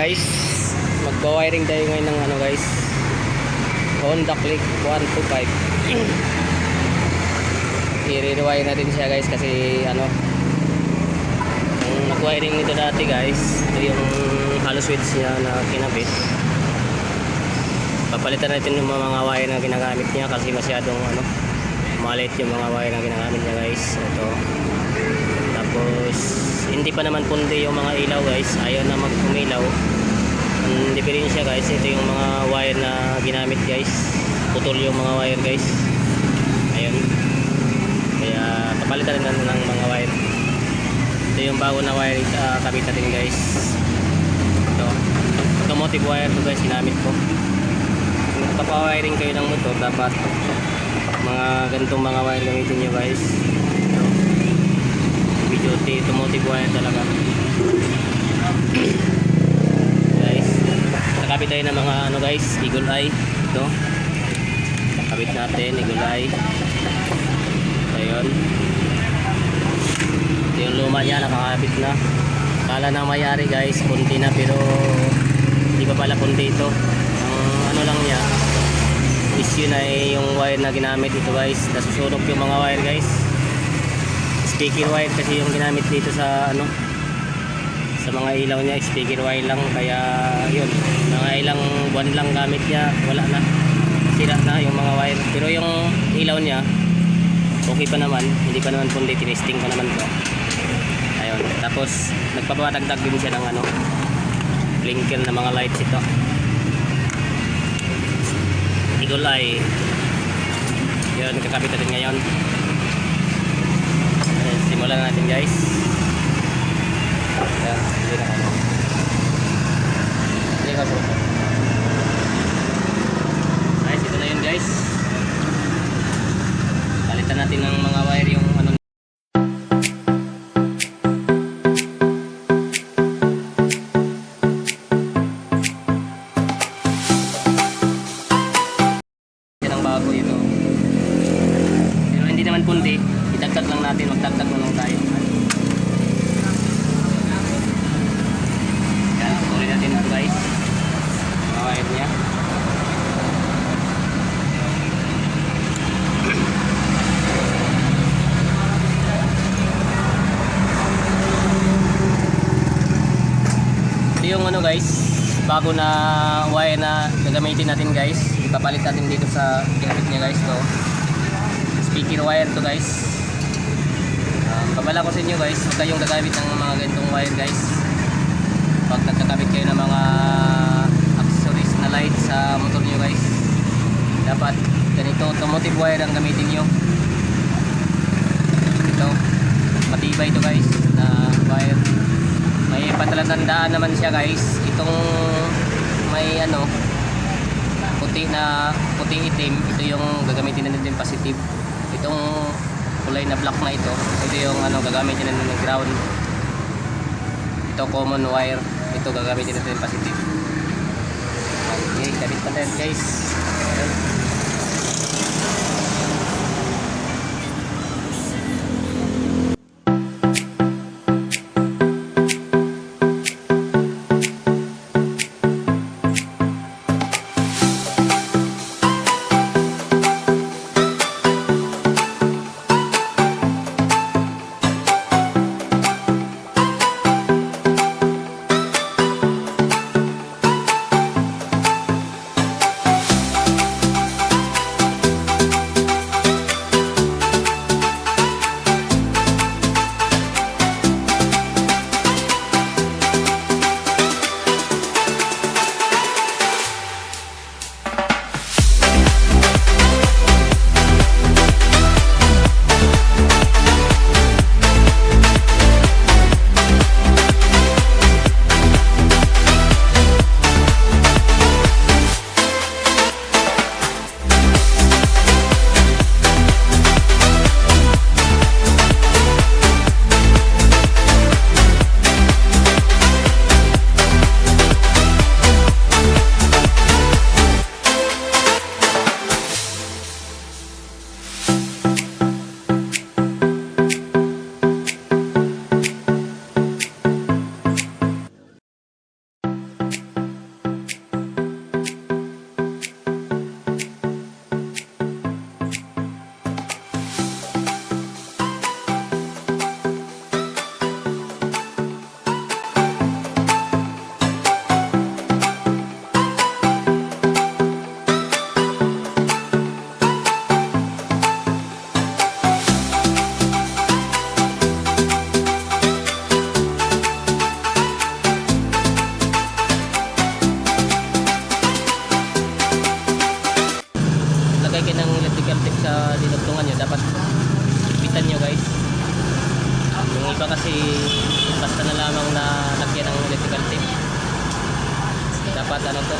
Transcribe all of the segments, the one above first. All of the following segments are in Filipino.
guys, magwa-wiring tayo ngayon ng ano guys, Honda Click 125. I-rewire natin siya guys kasi ano, yung nag-wiring nito dati guys, ito yung hollow switch niya na kinabit. Papalitan natin yung mga wire na ginagamit niya kasi masyadong ano, malit yung mga wire na ginagamit niya guys. Ito. Tapos hindi pa naman pundi yung mga ilaw guys, ayaw na mag-umilaw. Ang diferensya guys, ito yung mga wire na ginamit guys, putol yung mga wire guys. Ayun, kaya papalitan na ng mga wire. Ito yung bago na wire, kabit natin guys. Ito automotive wire to guys, ginamit ko. Kung nagpapa-wiring kayo ng motor, dapat mga ganitong mga wire gamitin nyo guys. Video automotive wire talaga guys. Nakabit tayo ng mga ano guys, eagle eye. Ito nakabit natin, eagle eye. Ayun, ito yung luma niya, nakakabit na. Kala na mayari guys, punti na, pero hindi pa pala punti ito. Ang ano lang niya, issue na yung wire na ginamit ito guys. Nasusunog yung mga wire guys. Speaker wire kasi yung ginamit dito sa ano, sa mga ilaw niya, speaker wire lang. Kaya yun, mga ilang buwan lang gamit niya, wala na, sira na yung mga wire. Pero yung ilaw niya okay pa naman, hindi pa naman pundi, tinesting pa naman to. Ayun, tapos nagpapatagdag din siya ng ano, blinker na mga lights ito. Eagle eye. Yun, kakabit natin ngayon. Simulan natin guys. Ayan, hindi na ano. Hindi ka suko. Guys, ito na yun guys. Palitan natin ng mga wire yung ano. Yan ang bago ito. Pero hindi naman pundi. Idagdag lang natin, magdagdag na lang tayo. Yan, tuloy natin ito guys, mga wire nya. Ito yung ano guys, bago na wire na gagamitin natin guys. Ipapalit natin dito sa ginamit nya guys. To speaker wire to guys. Babala ko sa inyo guys, huwag kayong gagamit ng mga ganitong wire guys. Pag nagkakabit kayo ng mga accessories na light sa motor nyo guys, dapat ganito automotive wire ang gamitin nyo. Ito, matibay ito guys na wire. May patalatandaan naman siya guys. Itong may ano, puti itim, ito yung gagamitin natin yung positive. Itong kulay na black na ito yung ano, gagamitin natin ng ground. Ito common wire, ito gagamitin natin yung positive. Okay, kabit pa tayo guys. dapat ano to,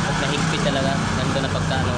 pag nahigpit talaga, ganito na pagka ano.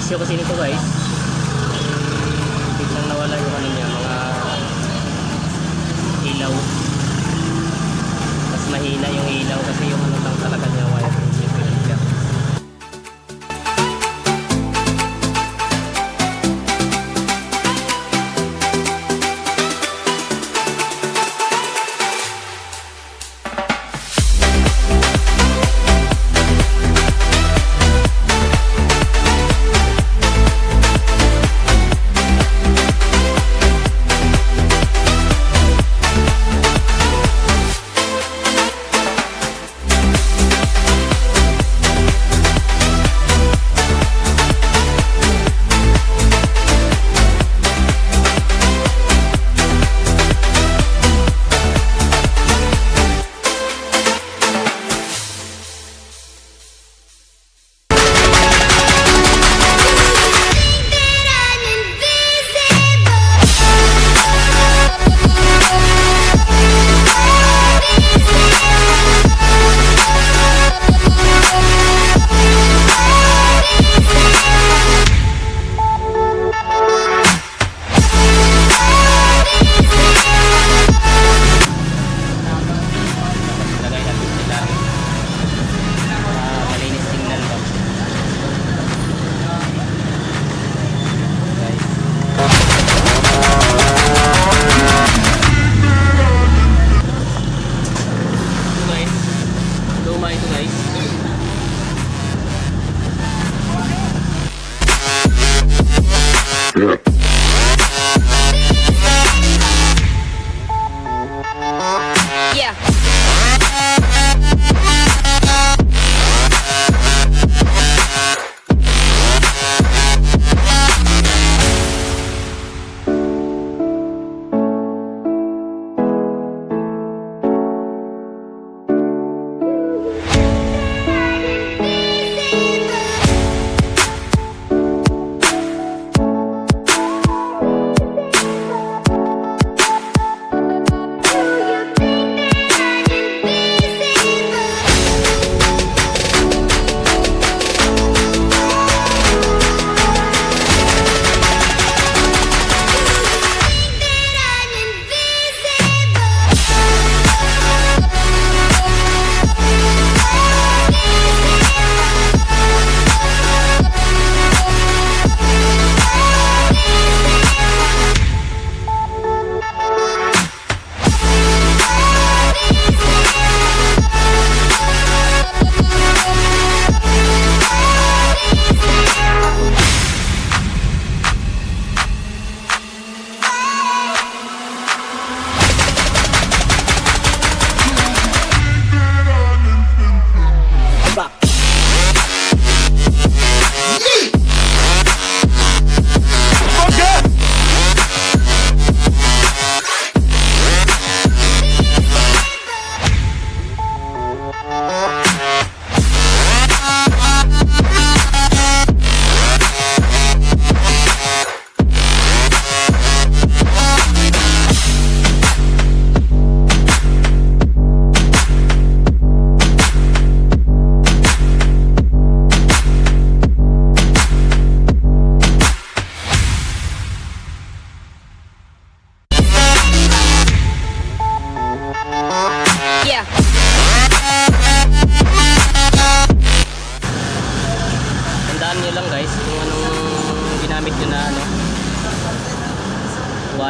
Isyo kasi nito guys, biglang nawala yung ano niya, mga ilaw. Mas mahina yung ilaw kasi yung ano lang talaga niya, wire.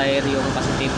wire yung positive.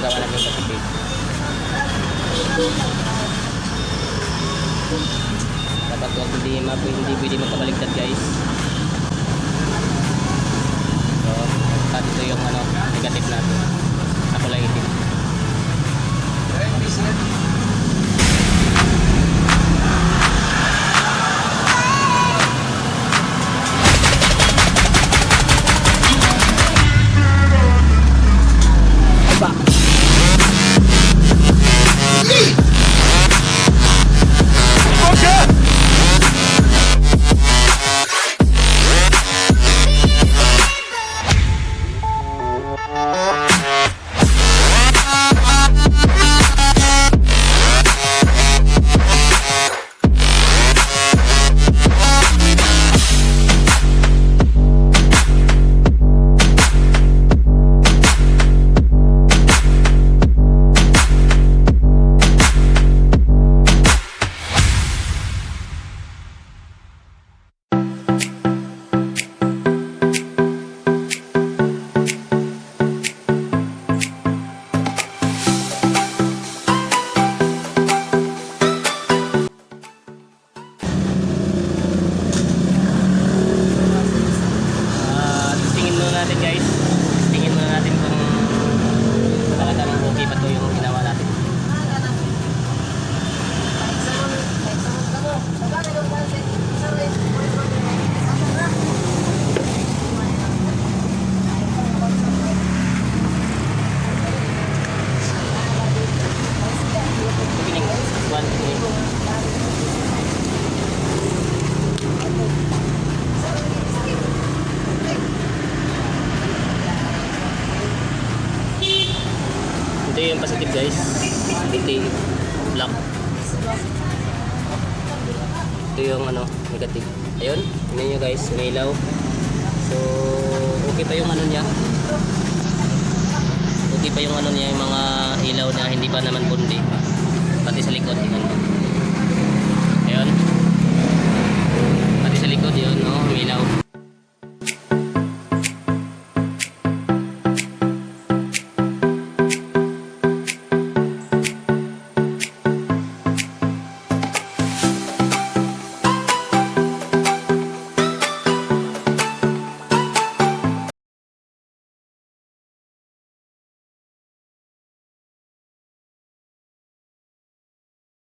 gawa natin positive. Dapat huwag hindi pwede magkabaligtad guys. So, dito yung ano, negative natin sa kulay itim. Natin guys, tingin muna natin kung talagang okay pa to yung ginawa natin. Ito yung positive guys, ito black, ito yung ano, negative. Ayun, tingnan nyo guys, may ilaw. So okay pa yung ano niya, okay pa yung ano niya, yung mga ilaw na hindi pa naman pundi, pati sa likod. Ayun, pati sa likod yun, no, may ilaw.